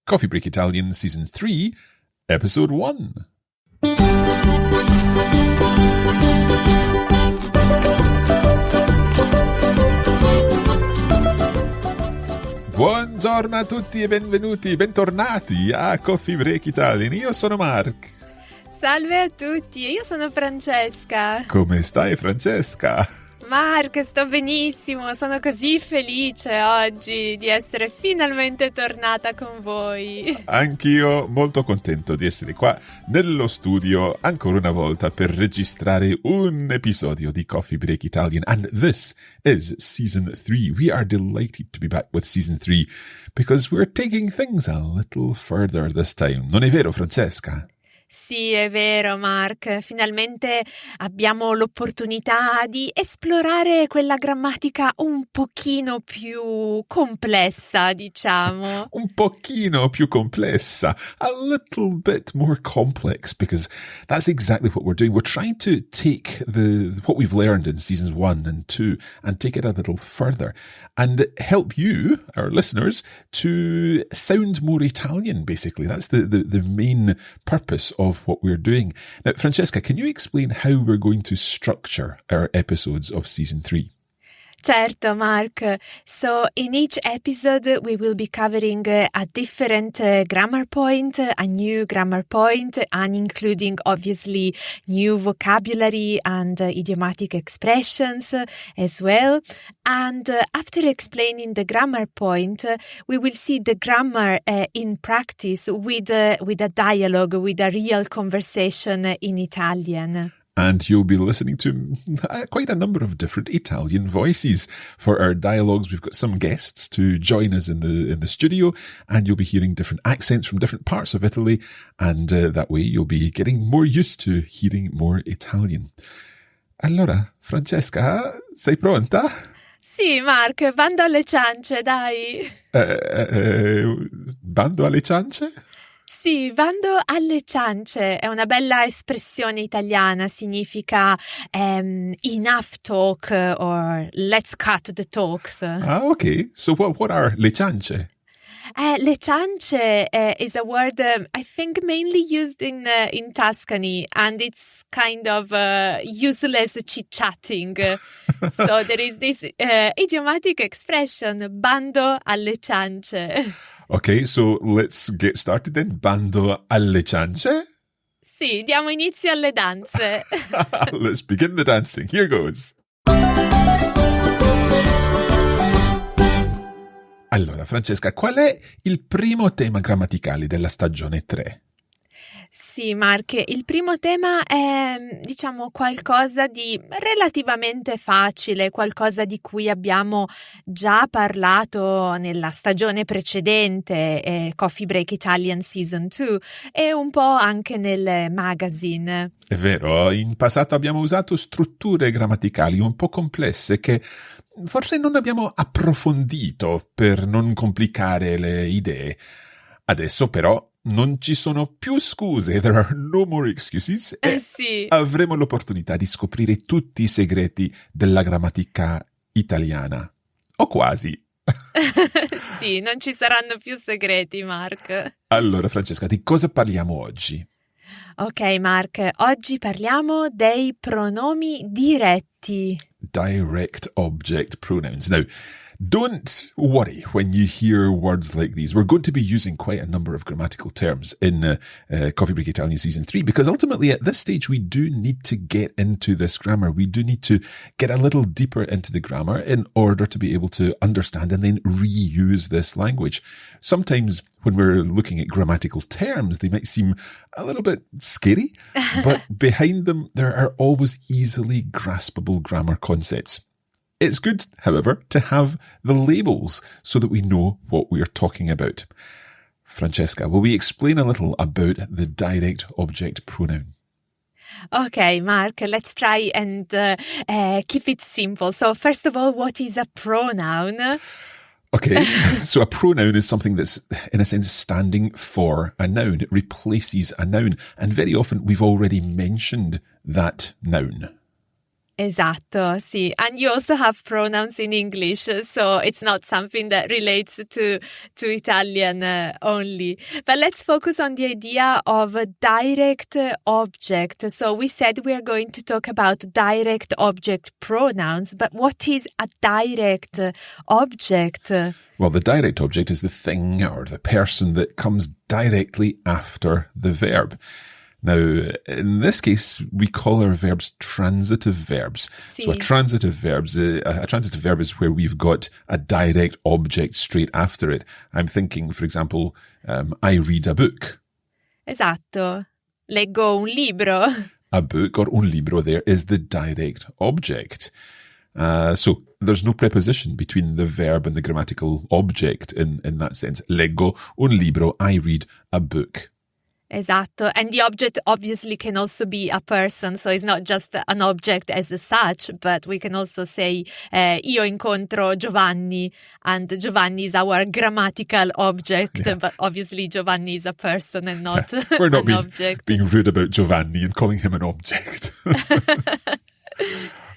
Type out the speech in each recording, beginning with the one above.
Coffee Break Italian Season 3, Episode 1. Buongiorno a tutti e bentornati a Coffee Break Italian. Io sono Mark. Salve a tutti, io sono Francesca. Come stai, Francesca? Mark, sto benissimo, sono così felice oggi di essere finalmente tornata con voi. Anch'io molto contento di essere qua nello studio ancora una volta per registrare un episodio di Coffee Break Italian. And this is Season 3. We are delighted to be back with Season 3 because we're taking things a little further this time. Non è vero, Francesca? Sì, è vero, Mark. Finalmente abbiamo l'opportunità di esplorare quella grammatica un pochino più complessa, diciamo. Un pochino più complessa. A little bit more complex, because that's exactly what we're doing. We're trying to take what we've learned in seasons 1 and 2 and take it a little further and help you, our listeners, to sound more Italian, basically. That's the main purpose of what we're doing. Now, Francesca, can you explain how we're going to structure our episodes of Season 3? Certo, Mark. So in each episode, we will be covering a different grammar point, a new grammar point, and including obviously new vocabulary and idiomatic expressions as well. And after explaining the grammar point, we will see the grammar in practice with a dialogue, with a real conversation in Italian. And you'll be listening to quite a number of different Italian voices for our dialogues. We've got some guests to join us in the studio, and you'll be hearing different accents from different parts of Italy. And that way you'll be getting more used to hearing more Italian. Allora, Francesca, sei pronta? Sì, Mark, bando alle ciance, dai. Bando alle ciance? Sì, bando alle ciance è una bella espressione italiana, significa enough talk or let's cut the talks. Ah, okay. So what are le ciance? Le ciance is a word I think mainly used in Tuscany, and it's kind of useless chit-chatting. So there is this idiomatic expression, bando alle ciance. Okay, so let's get started then. Bando alle ciance? Sì, diamo inizio alle danze. Let's begin the dancing. Here goes. Allora, Francesca, qual è il primo tema grammaticale della stagione 3? Sì, Mark, il primo tema è, diciamo, qualcosa di relativamente facile, qualcosa di cui abbiamo già parlato nella stagione precedente, Coffee Break Italian Season 2, e un po' anche nel magazine. È vero, in passato abbiamo usato strutture grammaticali un po' complesse che forse non abbiamo approfondito per non complicare le idee. Adesso però non ci sono più scuse, there are no more excuses, e sì. Avremo l'opportunità di scoprire tutti i segreti della grammatica italiana. O quasi. Sì, non ci saranno più segreti, Mark. Allora, Francesca, di cosa parliamo oggi? Ok, Mark, oggi parliamo dei pronomi diretti. Direct Object Pronouns. Now, don't worry when you hear words like these. We're going to be using quite a number of grammatical terms in Coffee Break Italian Season 3 because ultimately at this stage we do need to get into this grammar. We do need to get a little deeper into the grammar in order to be able to understand and then reuse this language. Sometimes when we're looking at grammatical terms, they might seem a little bit scary, but behind them there are always easily graspable grammar concepts. It's good, however, to have the labels so that we know what we are talking about. Francesca, will we explain a little about the direct object pronoun? Okay, Mark, let's try and keep it simple. So first of all, what is a pronoun? Okay, so a pronoun is something that's, in a sense, standing for a noun. It replaces a noun. And very often we've already mentioned that noun. Esatto, sì. And you also have pronouns in English, so it's not something that relates to Italian only. But let's focus on the idea of a direct object. So we said we are going to talk about direct object pronouns, but what is a direct object? Well, the direct object is the thing or the person that comes directly after the verb. Now, in this case, we call our verbs transitive verbs. Sí. So a transitive verb is where we've got a direct object straight after it. I'm thinking, for example, I read a book. Esatto. Leggo un libro. A book or un libro there is the direct object. So there's no preposition between the verb and the grammatical object in that sense. Leggo un libro, I read a book. Esatto. And the object obviously can also be a person, so it's not just an object as such, but we can also say io incontro Giovanni, and Giovanni is our grammatical object, but obviously Giovanni is a person and not We're not an object. being rude about Giovanni and calling him an object.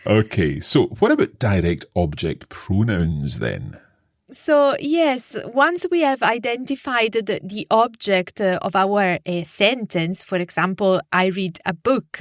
Okay, so what about direct object pronouns then? So, yes, once we have identified the object of our sentence, for example, I read a book,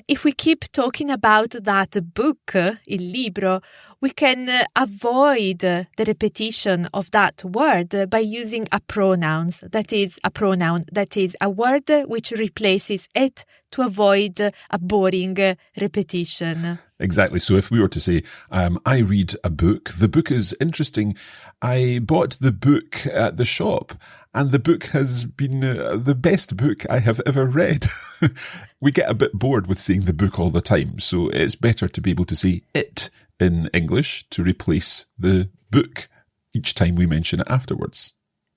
if we keep talking about that book, il libro, we can avoid the repetition of that word by using a pronoun that is a word which replaces it to avoid a boring repetition. Exactly. So if we were to say, I read a book, the book is interesting. I bought the book at the shop and the book has been the best book I have ever read. We get a bit bored with saying the book all the time. So it's better to be able to say it in English to replace the book each time we mention it afterwards.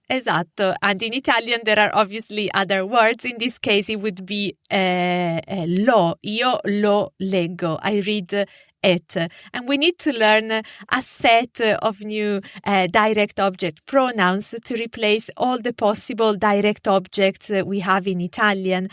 Esatto, and in Italian there are obviously other words. In this case it would be io lo leggo, I read it. And we need to learn a set of new direct object pronouns to replace all the possible direct objects we have in Italian,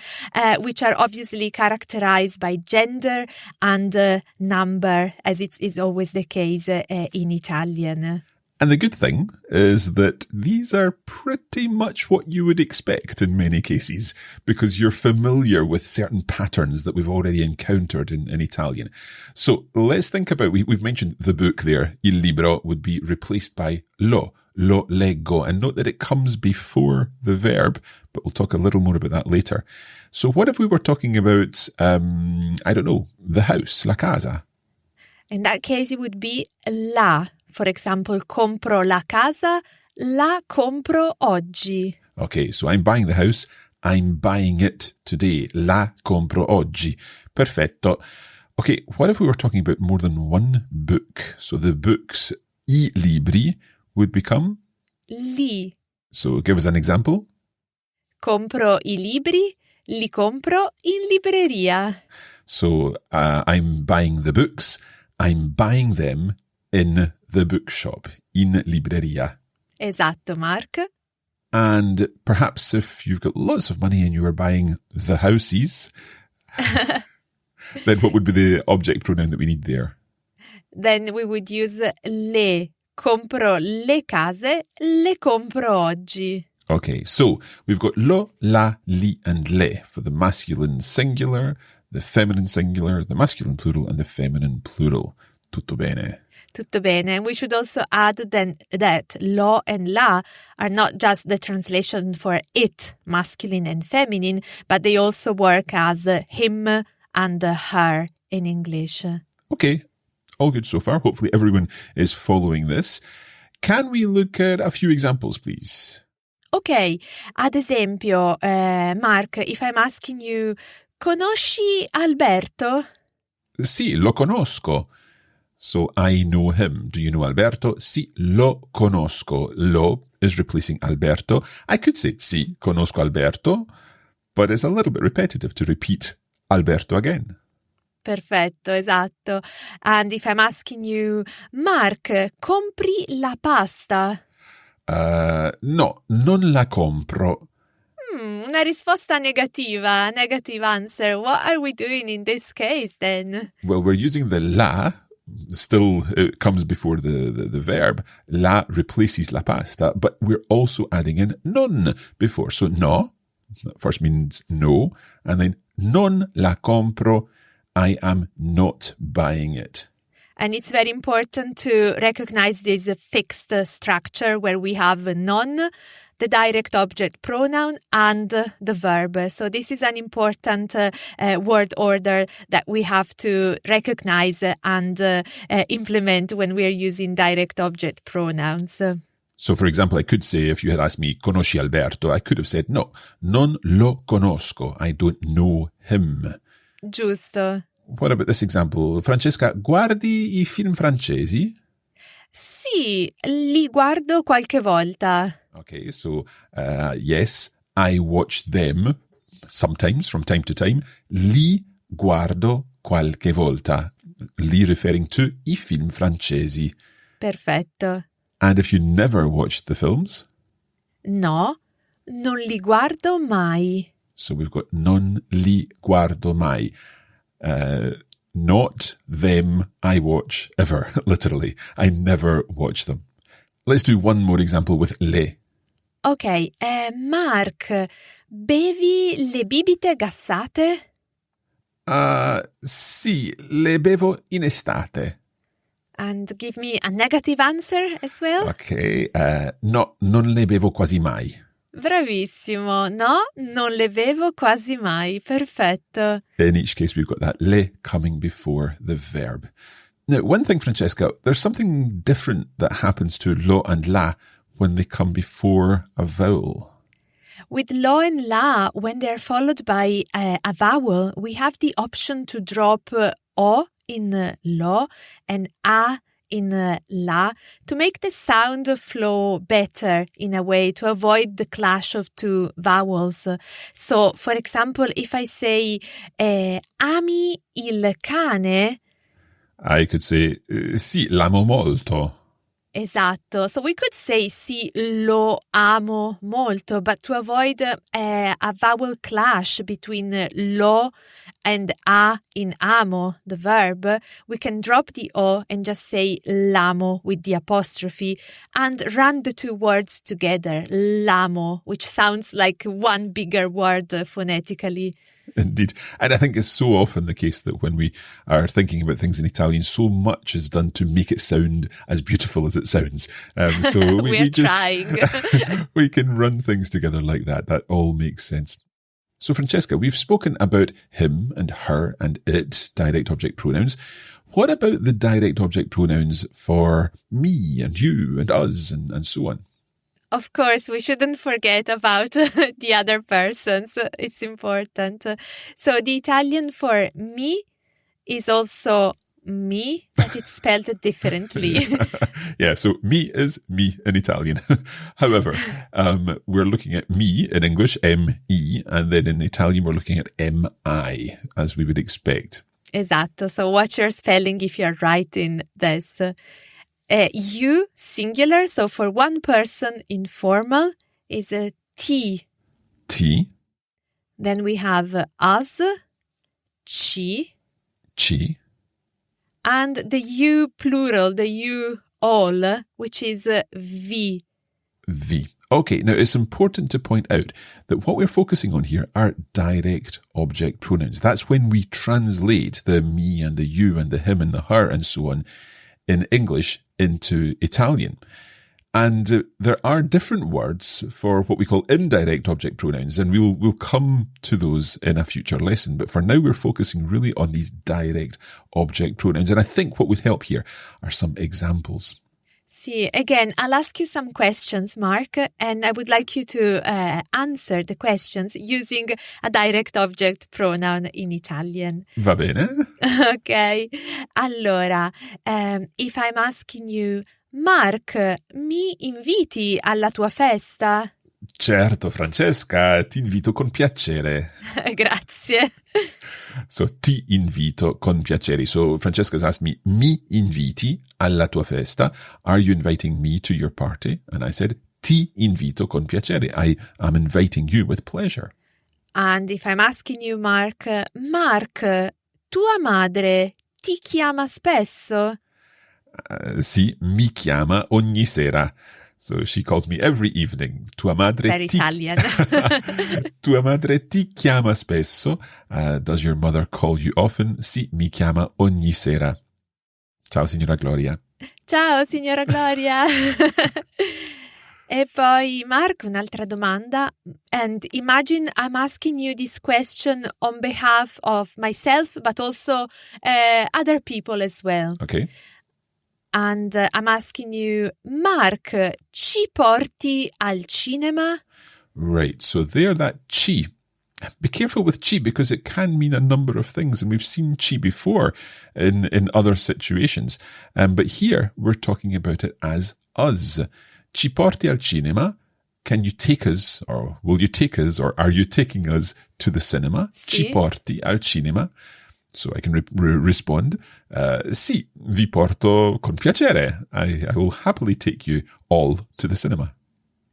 which are obviously characterized by gender and number, as it is always the case in Italian. And the good thing is that these are pretty much what you would expect in many cases, because you're familiar with certain patterns that we've already encountered in Italian. So let's think about, we've mentioned the book there. Il libro would be replaced by lo leggo. And note that it comes before the verb, but we'll talk a little more about that later. So what if we were talking about, the house, la casa? In that case, it would be la. For example, compro la casa, la compro oggi. Okay, so I'm buying the house, I'm buying it today. La compro oggi. Perfetto. Okay, what if we were talking about more than one book? So the books, I libri, would become? Li. So give us an example. Compro I libri, li compro in libreria. So I'm buying the books, I'm buying them in the bookshop, in libreria. Esatto, Mark. And perhaps if you've got lots of money and you are buying the houses, then what would be the object pronoun that we need there? Then we would use le. Compro le case, le compro oggi. Okay, so we've got lo, la, li, and le for the masculine singular, the feminine singular, the masculine plural, and the feminine plural. Tutto bene. Tutto bene. And we should also add then that lo and la are not just the translation for it, masculine and feminine, but they also work as him and her in English. Okay, all good so far. Hopefully everyone is following this. Can we look at a few examples, please? Okay, ad esempio, Mark, if I'm asking you, conosci Alberto? Sì, lo conosco. So I know him. Do you know Alberto? Sì, lo conosco. Lo is replacing Alberto. I could say, sì, conosco Alberto, but it's a little bit repetitive to repeat Alberto again. Perfetto, esatto. And if I'm asking you, Mark, compri la pasta? No, non la compro. Un Una risposta negativa, negative answer. What are we doing in this case then? Well, we're using the la. Still, it comes before the verb. La replaces la pasta, but we're also adding in non before. So no, first means no, and then non la compro, I am not buying it. And it's very important to recognize this fixed structure where we have non, the direct object pronoun, and the verb. So this is an important word order that we have to recognize and implement when we're using direct object pronouns. So, for example, I could say, if you had asked me, conosci Alberto, I could have said, no, non lo conosco. I don't know him. Giusto. What about this example? Francesca, guardi I film francesi? Sì, li guardo qualche volta. Okay, so yes, I watch them sometimes, from time to time. Li guardo qualche volta. Li referring to I film francesi. Perfetto. And if you never watched the films? No, non li guardo mai. So we've got non li guardo mai. Not them I watch ever, literally. I never watch them. Let's do one more example with le. Ok, Mark, bevi le bibite gassate? Sì, le bevo in estate. And give me a negative answer as well? Ok, no, non le bevo quasi mai. Bravissimo. No, non le bevo quasi mai. Perfetto. In each case, we've got that le coming before the verb. Now, one thing, Francesca, there's something different that happens to lo and la when they come before a vowel. With lo and la, when they're followed by a vowel, we have the option to drop o in lo and a in la to make the sound flow better in a way to avoid the clash of two vowels. So, for example, if I say ami il cane, I could say sì, l'amo molto. Esatto. So we could say sì, lo amo molto, but to avoid a vowel clash between lo and a in amo, the verb, we can drop the o and just say l'amo with the apostrophe and run the two words together, l'amo, which sounds like one bigger word phonetically. Indeed. And I think it's so often the case that when we are thinking about things in Italian, so much is done to make it sound as beautiful as it sounds. So we just trying. we can run things together like that. That all makes sense. So Francesca, we've spoken about him and her and it, direct object pronouns. What about the direct object pronouns for me and you and us and so on? Of course, we shouldn't forget about the other persons. It's important. So the Italian for me is also me, but it's spelled differently. Yeah, so me is me in Italian. However, we're looking at me in English, M-E, and then in Italian we're looking at M-I, as we would expect. Esatto. So watch your spelling if you're writing this. You, singular, so for one person, informal, is a T. T. Then we have us, ci. Ci. And the you plural, the you all, which is vi. V. Okay, now it's important to point out that what we're focusing on here are direct object pronouns. That's when we translate the me and the you and the him and the her and so on in English into Italian. And there are different words for what we call indirect object pronouns, and we'll come to those in a future lesson. But for now, we're focusing really on these direct object pronouns. And I think what would help here are some examples. See, again, I'll ask you some questions, Mark, and I would like you to answer the questions using a direct object pronoun in Italian. Va bene? Ok. Allora, if I'm asking you, Mark, mi inviti alla tua festa? Certo, Francesca, ti invito con piacere. Grazie. So, ti invito con piacere. So, Francesca's asked me, mi inviti alla tua festa? Are you inviting me to your party? And I said, ti invito con piacere. I am inviting you with pleasure. And if I'm asking you, Mark, tua madre ti chiama spesso? Sì, mi chiama ogni sera. So she calls me every evening. Tua madre Very Italian. Tua madre ti chiama spesso. Does your mother call you often? Sì, mi chiama ogni sera. Ciao, signora Gloria. Ciao, signora Gloria. E poi, Mark, un'altra domanda. And imagine I'm asking you this question on behalf of myself, but also other people as well. Okay. And I'm asking you, Mark, ci porti al cinema? Right. So there, that ci. Be careful with ci because it can mean a number of things. And we've seen ci before in other situations. But here, we're talking about it as us. Ci porti al cinema? Can you take us, or will you take us, or are you taking us to the cinema? Sì. Ci porti al cinema? So I can respond, sì, vi porto con piacere. I will happily take you all to the cinema.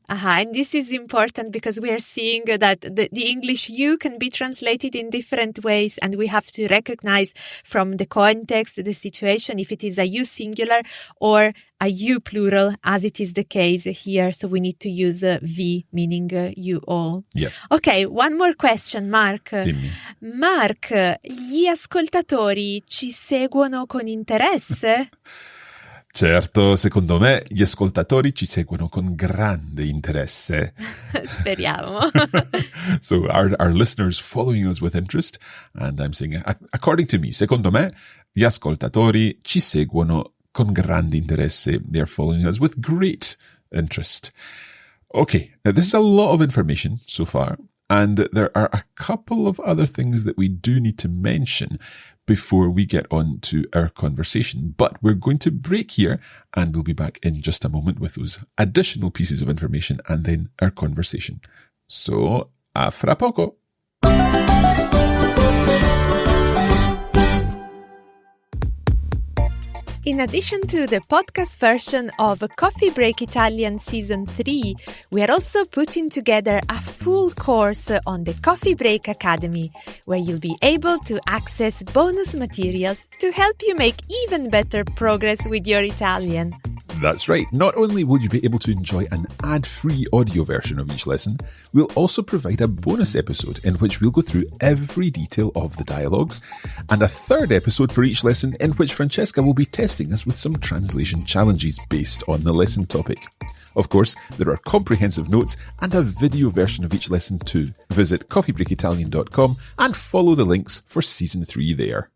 And this is important because we are seeing that the English you can be translated in different ways, and we have to recognize from the context, the situation, if it is a you singular or a you plural, as it is the case here. So we need to use vi, meaning you all. Yeah. Okay, one more question, Mark. Dimmi. Mark, gli ascoltatori ci seguono con interesse? Certo, secondo me gli ascoltatori ci seguono con grande interesse. Speriamo. So our listeners following us with interest, and I'm saying, according to me, secondo me, gli ascoltatori ci seguono con grande interesse. They're following us with great interest. Okay, now this is a lot of information so far, and there are a couple of other things that we do need to mention before we get on to our conversation. But we're going to break here, and we'll be back in just a moment with those additional pieces of information and then our conversation. So, a fra poco. In addition to the podcast version of Coffee Break Italian Season 3, we are also putting together a full course on the Coffee Break Academy, where you'll be able to access bonus materials to help you make even better progress with your Italian. That's right. Not only will you be able to enjoy an ad-free audio version of each lesson, we'll also provide a bonus episode in which we'll go through every detail of the dialogues, and a third episode for each lesson in which Francesca will be testing us with some translation challenges based on the lesson topic. Of course, there are comprehensive notes and a video version of each lesson too. Visit coffeebreakitalian.com and follow the links for Season 3 there.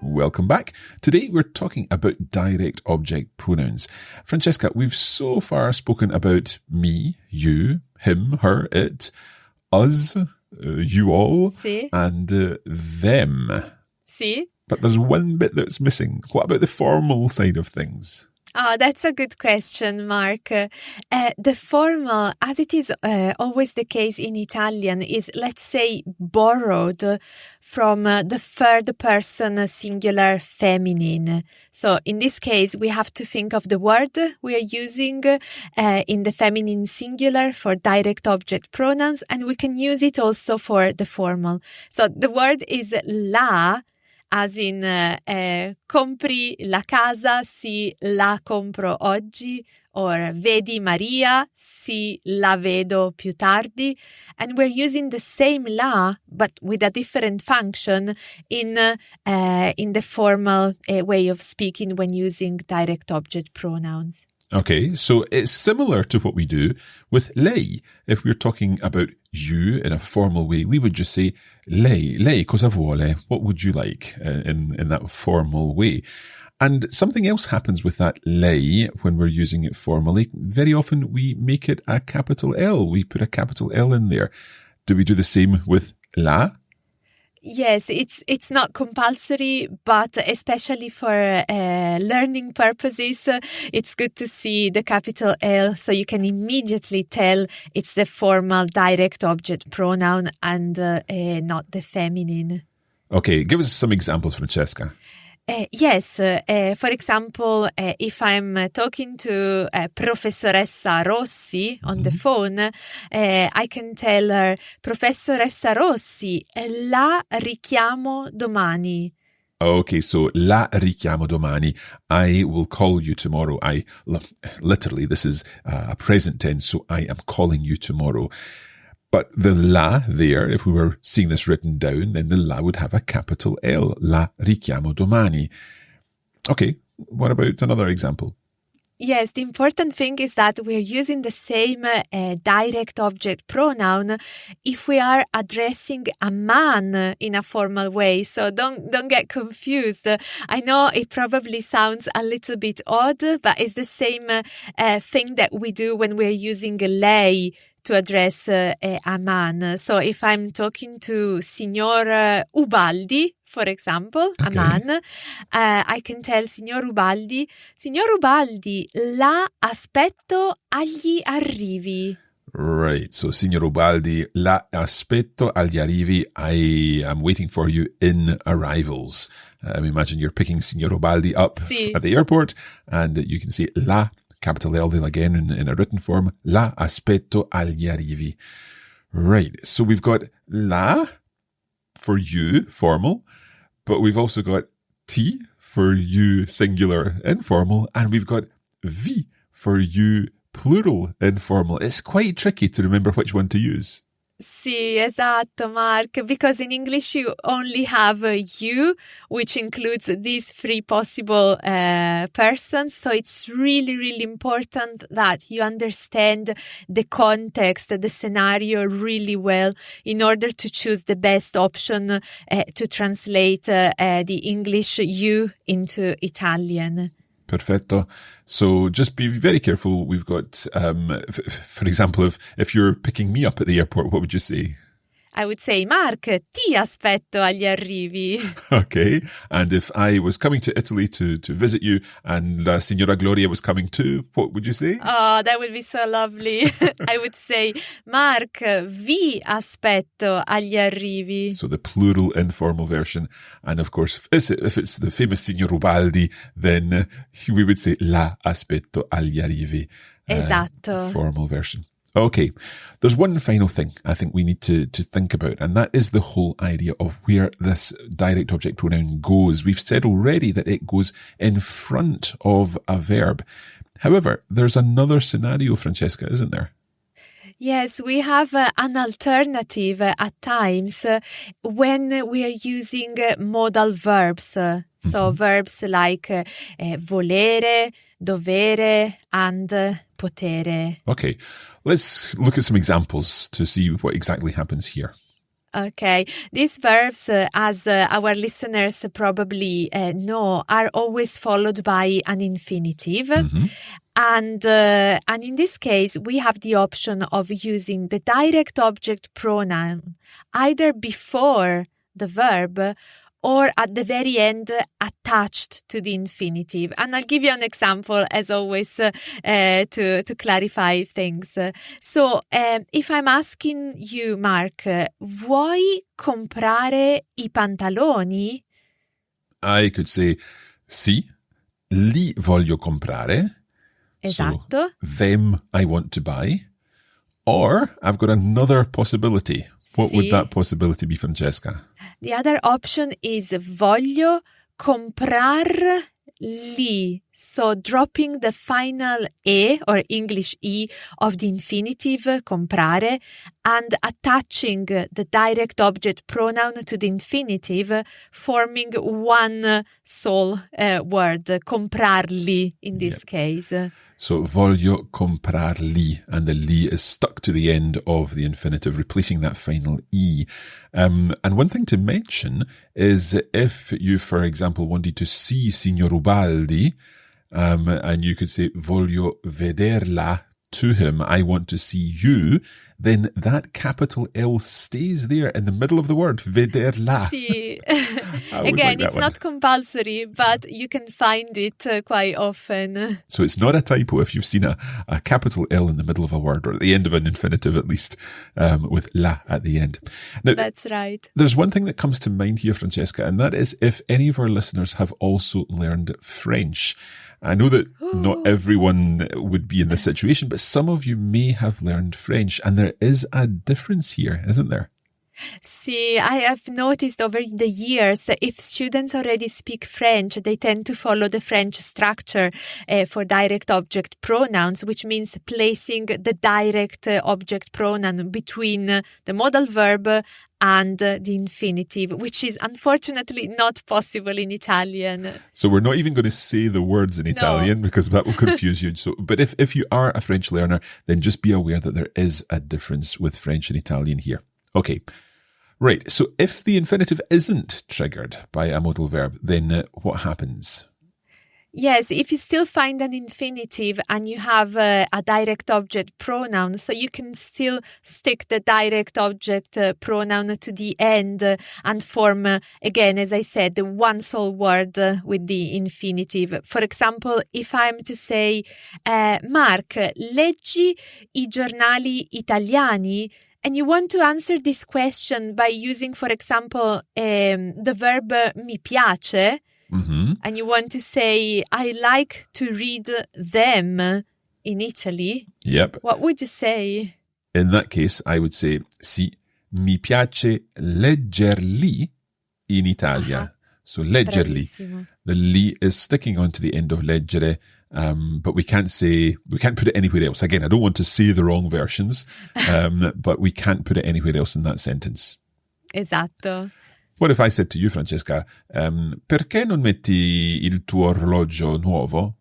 Welcome back. Today we're talking about direct object pronouns. Francesca, we've so far spoken about me, you, him, her, it, us, you all, Sí. and them. Sí? But there's one bit that's missing. What about the formal side of things? Oh, that's a good question, Mark. The formal, as it is always the case in Italian, is, let's say, borrowed from the third person singular feminine. So in this case, we have to think of the word we are using in the feminine singular for direct object pronouns, and we can use it also for the formal. So the word is la, as in compri la casa, sì, la compro oggi, or vedi Maria, sì, la vedo più tardi. And we're using the same la, but with a different function in the formal way of speaking when using direct object pronouns. Okay, so it's similar to what we do with lei. If we're talking about you in a formal way, we would just say lei cosa vuole? What would you like in that formal way? And something else happens with that lei when we're using it formally. Very often we make it a capital L. We put a capital L in there. Do we do the same with la? Yes, it's not compulsory, but especially for learning purposes, it's good to see the capital L, so you can immediately tell it's the formal direct object pronoun and not the feminine. Okay, give us some examples, Francesca. Yes, for example, if I'm talking to Professoressa Rossi on the phone, I can tell her, Professoressa Rossi, la richiamo domani. Okay, so la richiamo domani. I will call you tomorrow. Literally, this is a present tense, so I am calling you tomorrow. But the la there, if we were seeing this written down, then the la would have a capital L. La richiamo domani. Okay, what about another example? Yes, the important thing is that we're using the same direct object pronoun if we are addressing a man in a formal way. So don't get confused. I know it probably sounds a little bit odd, but it's the same thing that we do when we're using lei to address a man. So if I'm talking to Signor Ubaldi, for example, a man, I can tell Signor Ubaldi, la aspetto agli arrivi. Right, so Signor Ubaldi, la aspetto agli arrivi. I am waiting for you in arrivals. Imagine you're picking Signor Ubaldi up at the airport, and you can say la, capital L there again in a written form, la aspetto agli arrivi. Right, so we've got la for you, formal, but we've also got ti for you, singular, informal, and we've got vi for you, plural, informal. It's quite tricky to remember which one to use. Sì, esatto, Mark, because in English you only have you, which includes these three possible persons. So it's really, really important that you understand the context, the scenario really well in order to choose the best option to translate the English you into Italian. Perfetto. So just be very careful. We've got, for example, if you're picking me up at the airport, what would you say? I would say, Mark, ti aspetto agli arrivi. Okay. And if I was coming to Italy to visit you and Signora Gloria was coming too, what would you say? Oh, that would be so lovely. I would say, Mark, vi aspetto agli arrivi. So the plural informal version. And of course, if it's the famous Signor Ubaldi, then we would say la aspetto agli arrivi. Esatto. Formal version. Okay, there's one final thing I think we need to think about, and that is the whole idea of where this direct object pronoun goes. We've said already that it goes in front of a verb. However, there's another scenario, Francesca, isn't there? Yes, we have an alternative at times when we are using modal verbs. So verbs like volere, dovere, and potere. Okay, let's look at some examples to see what exactly happens here. Okay, these verbs, as our listeners probably know, are always followed by an infinitive. And in this case, we have the option of using the direct object pronoun either before the verb or at the very end attached to the infinitive. And I'll give you an example, as always, to clarify things. So, if I'm asking you, Mark, vuoi comprare I pantaloni? I could say, sì, li voglio comprare. Esatto. So, them I want to buy. Or I've got another possibility. What would that possibility be, Francesca? The other option is voglio comprarli. So dropping the final e or English e of the infinitive comprare and attaching the direct object pronoun to the infinitive, forming one sole word, comprarli in this case. So voglio comprarli, and the li is stuck to the end of the infinitive, replacing that final e. And one thing to mention is if you, for example, wanted to see Signor Ubaldi, and you could say voglio vederla to him, I want to see you, then that capital L stays there in the middle of the word. Vederla. Sì. like Again, that it's one. not compulsory, but you can find it quite often. So it's not a typo if you've seen a capital L in the middle of a word, or at the end of an infinitive at least, with la at the end. Now, That's right. there's one thing that comes to mind here, Francesca, and that is if any of our listeners have also learned French. I know that not everyone would be in this situation, but some of you may have learned French, and there is a difference here, isn't there? See, I have noticed over the years, if students already speak French, they tend to follow the French structure for direct object pronouns, which means placing the direct object pronoun between the modal verb and the infinitive, which is unfortunately not possible in Italian. So we're not even going to say the words in Italian because that will confuse you. So, but if you are a French learner, then just be aware that there is a difference with French and Italian here. Okay. Right. So if the infinitive isn't triggered by a modal verb, then what happens? Yes, if you still find an infinitive and you have a direct object pronoun, so you can still stick the direct object pronoun to the end and form, again, as I said, one sole word with the infinitive. For example, if I'm to say, Mark, leggi I giornali italiani? And you want to answer this question by using, for example, the verb mi piace, and you want to say, I like to read them in Italy. Yep. What would you say? In that case, I would say, sì, mi piace leggerli in Italia. So leggerli. Bravissimo. The li is sticking onto the end of leggere, but we can't put it anywhere else. Again, I don't want to say the wrong versions, but we can't put it anywhere else in that sentence. Esatto. What if I said to you, Francesca, perché non metti il tuo orologio nuovo?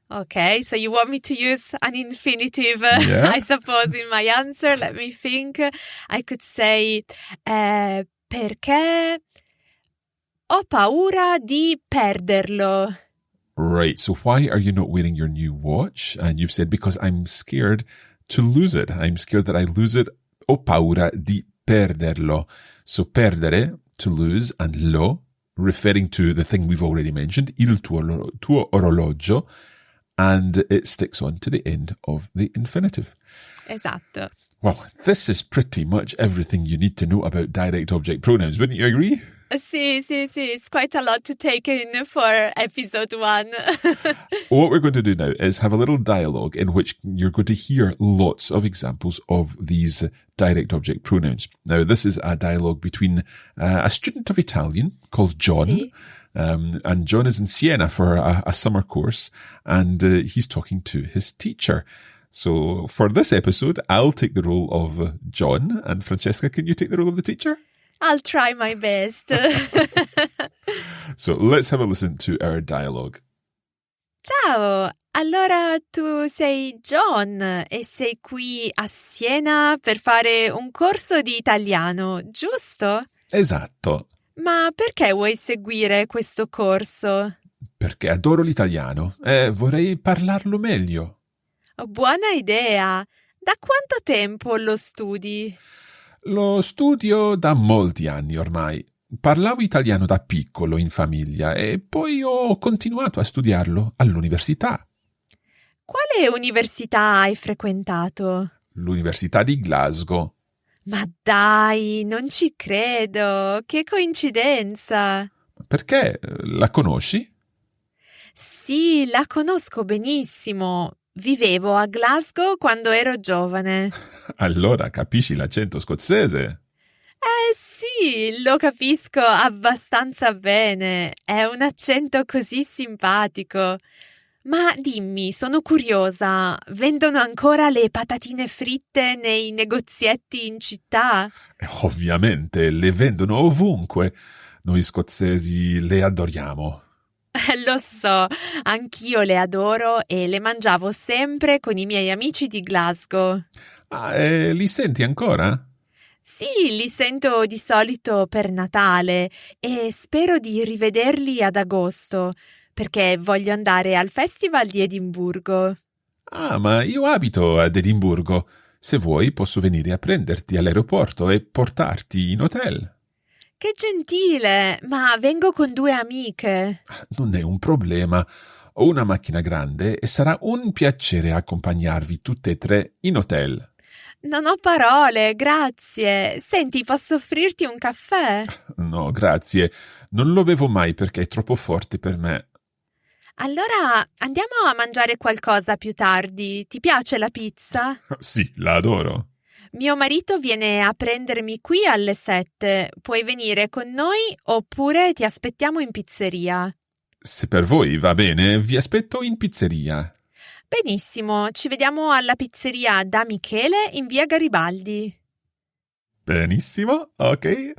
Okay, so you want me to use an infinitive, Yeah. I suppose, in my answer. Let me think. I could say, perché ho paura di perderlo. Right. So why are you not wearing your new watch? And you've said, because I'm scared to lose it. I'm scared that I lose it. Ho paura di perderlo. So perdere, to lose, and lo, referring to the thing we've already mentioned, il tuo orologio, and it sticks on to the end of the infinitive. Esatto. Well, this is pretty much everything you need to know about direct object pronouns, wouldn't you agree? Sì, it's quite a lot to take in for episode 1. What we're going to do now is have a little dialogue in which you're going to hear lots of examples of these direct object pronouns. Now, this is a dialogue between a student of Italian called John, Sì. and John is in Siena for a summer course, and he's talking to his teacher. So for this episode, I'll take the role of John, and Francesca, can you take the role of the teacher? I'll try my best. So let's have a listen to our dialogue. Ciao, allora tu sei John e sei qui a Siena per fare un corso di italiano, giusto? Esatto, Ma perché vuoi seguire questo corso? perché adoro l'italiano e vorrei parlarlo meglio. Buona idea! Da quanto tempo lo studi? Lo studio da molti anni ormai. Parlavo italiano da piccolo in famiglia e poi ho continuato a studiarlo all'università. Quale università hai frequentato? L'Università di Glasgow. Ma dai, non ci credo! Che coincidenza! Perché? La conosci? Sì, la conosco benissimo. Vivevo a Glasgow quando ero giovane. Allora capisci l'accento scozzese? Sì, lo capisco abbastanza bene. È un accento così simpatico. Ma dimmi, sono curiosa, vendono ancora le patatine fritte nei negozietti in città? Ovviamente, le vendono ovunque. Noi scozzesi le adoriamo. Lo so, anch'io le adoro e le mangiavo sempre con i miei amici di Glasgow. Ah, e li senti ancora? Sì, li sento di solito per Natale e spero di rivederli ad agosto, perché voglio andare al Festival di Edimburgo. Ah, ma io abito ad Edimburgo. Se vuoi posso venire a prenderti all'aeroporto e portarti in hotel. Che gentile, ma vengo con 2 amiche. Non è un problema. Ho una macchina grande e sarà un piacere accompagnarvi tutte e 3 in hotel. Non ho parole, grazie. Senti, posso offrirti un caffè? No, grazie. Non lo bevo mai perché è troppo forte per me. Allora andiamo a mangiare qualcosa più tardi. Ti piace la pizza? Sì, la adoro. Mio marito viene a prendermi qui alle 7. Puoi venire con noi oppure ti aspettiamo in pizzeria. Se per voi va bene, vi aspetto in pizzeria. Benissimo, ci vediamo alla pizzeria da Michele in via Garibaldi. Benissimo. Okay.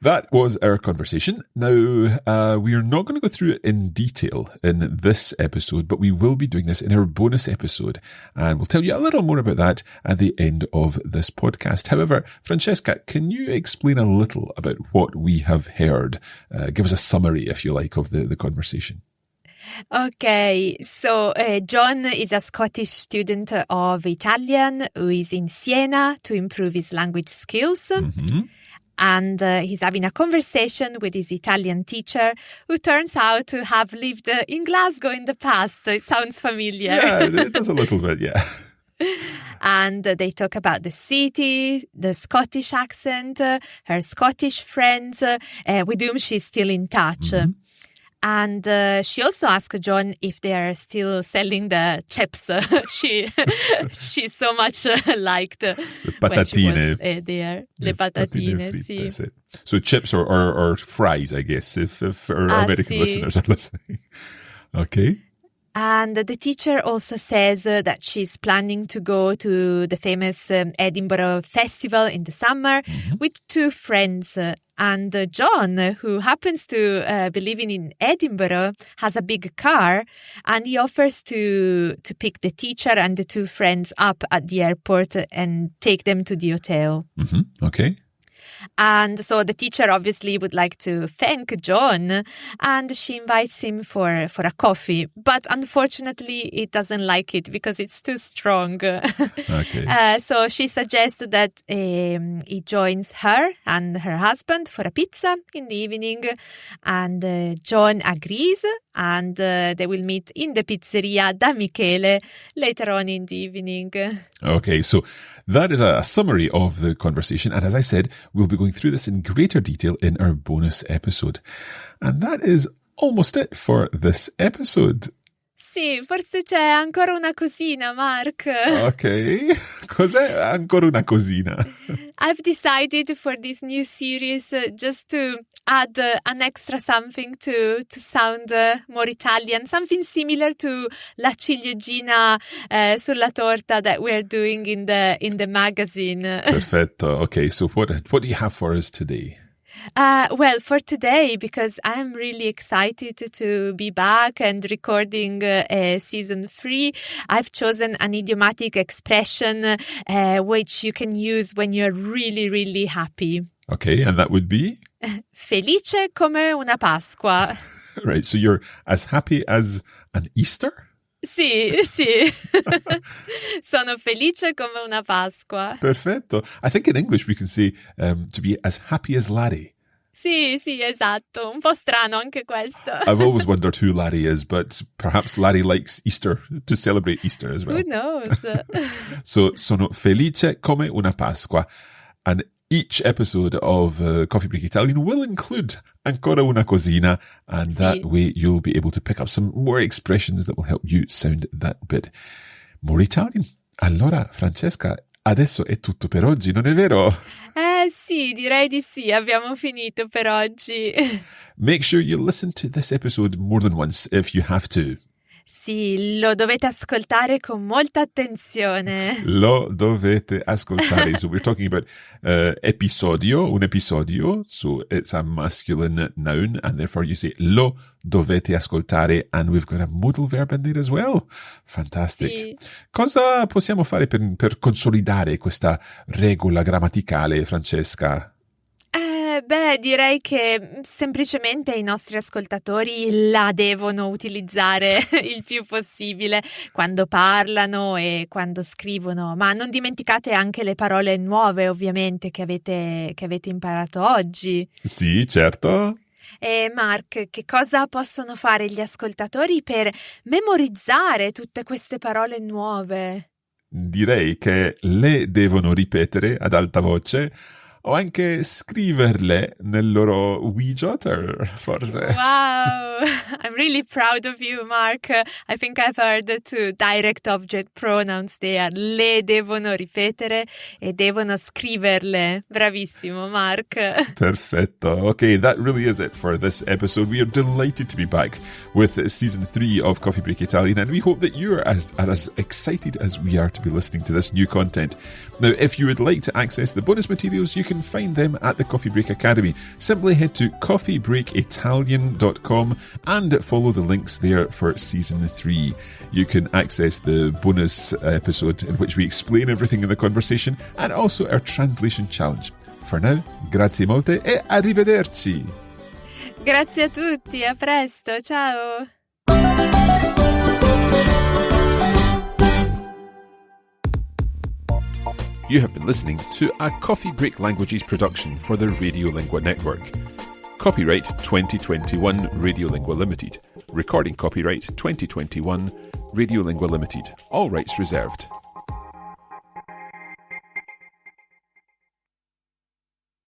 That was our conversation. Now, we are not going to go through it in detail in this episode, but we will be doing this in our bonus episode. And we'll tell you a little more about that at the end of this podcast. However, Francesca, can you explain a little about what we have heard? Give us a summary, if you like, of the conversation. Okay, so John is a Scottish student of Italian who is in Siena to improve his language skills. Mm-hmm. And he's having a conversation with his Italian teacher, who turns out to have lived in Glasgow in the past. It sounds familiar. Yeah, it does a little bit, yeah. And they talk about the city, the Scottish accent, her Scottish friends, with whom she's still in touch. Mm-hmm. And she also asked John if they are still selling the chips. She so much liked the patatine. When she was, there. Le patatine, fritte, sì. sì. So chips or fries, I guess, if our American sì. listeners are listening. Okay. And the teacher also says that she's planning to go to the famous Edinburgh Festival in the summer with 2 friends. And John, who happens to be living in Edinburgh, has a big car, and he offers to pick the teacher and the 2 friends up at the airport and take them to the hotel. Mm-hmm. Okay. And so the teacher obviously would like to thank John, and she invites him for a coffee. But unfortunately, he doesn't like it because it's too strong. Okay. So she suggests that he joins her and her husband for a pizza in the evening. And John agrees, and they will meet in the pizzeria da Michele later on in the evening. Okay, so that is a summary of the conversation. And as I said, we'll be going through this in greater detail in our bonus episode. And that is almost it for this episode. Sì, forse c'è ancora una cosina, Mark. Ok, cos'è ancora una cosina? I've decided for this new series just to add an extra something to sound more Italian, something similar to la ciliegina sulla torta that we're doing in the magazine. Perfetto. Okay, so what do you have for us today? Well, for today, because I'm really excited to be back and recording season 3, I've chosen an idiomatic expression which you can use when you're really, really happy. Okay, and that would be? Felice come una Pasqua. Right, so you're as happy as an Easter? Sì. Sono felice come una Pasqua. Perfetto. I think in English we can say to be as happy as Larry. Sì, esatto. Un po' strano anche questo. I've always wondered who Larry is, but perhaps Larry likes Easter, to celebrate Easter as well. Who knows? So, sono felice come una Pasqua. And each episode of Coffee Break Italian will include ancora una cosina, and that way you'll be able to pick up some more expressions that will help you sound that bit more Italian. Allora, Francesca, adesso è tutto per oggi, non è vero? Sì, direi di sì, abbiamo finito per oggi. Make sure you listen to this episode more than once if you have to. Sì, lo dovete ascoltare con molta attenzione. Lo dovete ascoltare. So we're talking about episodio, un episodio. So it's a masculine noun, and therefore you say lo dovete ascoltare, and we've got a modal verb in there as well. Fantastic. Sì. Cosa possiamo fare per consolidare questa regola grammaticale, Francesca? Direi che semplicemente i nostri ascoltatori la devono utilizzare il più possibile quando parlano e quando scrivono, ma non dimenticate anche le parole nuove, ovviamente, che avete imparato oggi. Sì, certo. E Mark, che cosa possono fare gli ascoltatori per memorizzare tutte queste parole nuove? Direi che le devono ripetere ad alta voce o anche scriverle nel loro WeJotter, forse. Wow, I'm really proud of you, Mark. I think I've heard the two direct object pronouns there. Le devono ripetere e devono scriverle. Bravissimo, Mark. Perfetto. Okay, that really is it for this episode. We are delighted to be back with season 3 of Coffee Break Italian, and we hope that you are as excited as we are to be listening to this new content. Now, if you would like to access the bonus materials, you can find them at the Coffee Break Academy. Simply head to coffeebreakitalian.com and follow the links there for season 3. You can access the bonus episode in which we explain everything in the conversation and also our translation challenge. For now, grazie molte e arrivederci! Grazie a tutti, a presto, ciao! You have been listening to a Coffee Break Languages production for the Radiolingua Network. Copyright 2021 Radiolingua Limited. Recording copyright 2021 Radiolingua Limited. All rights reserved.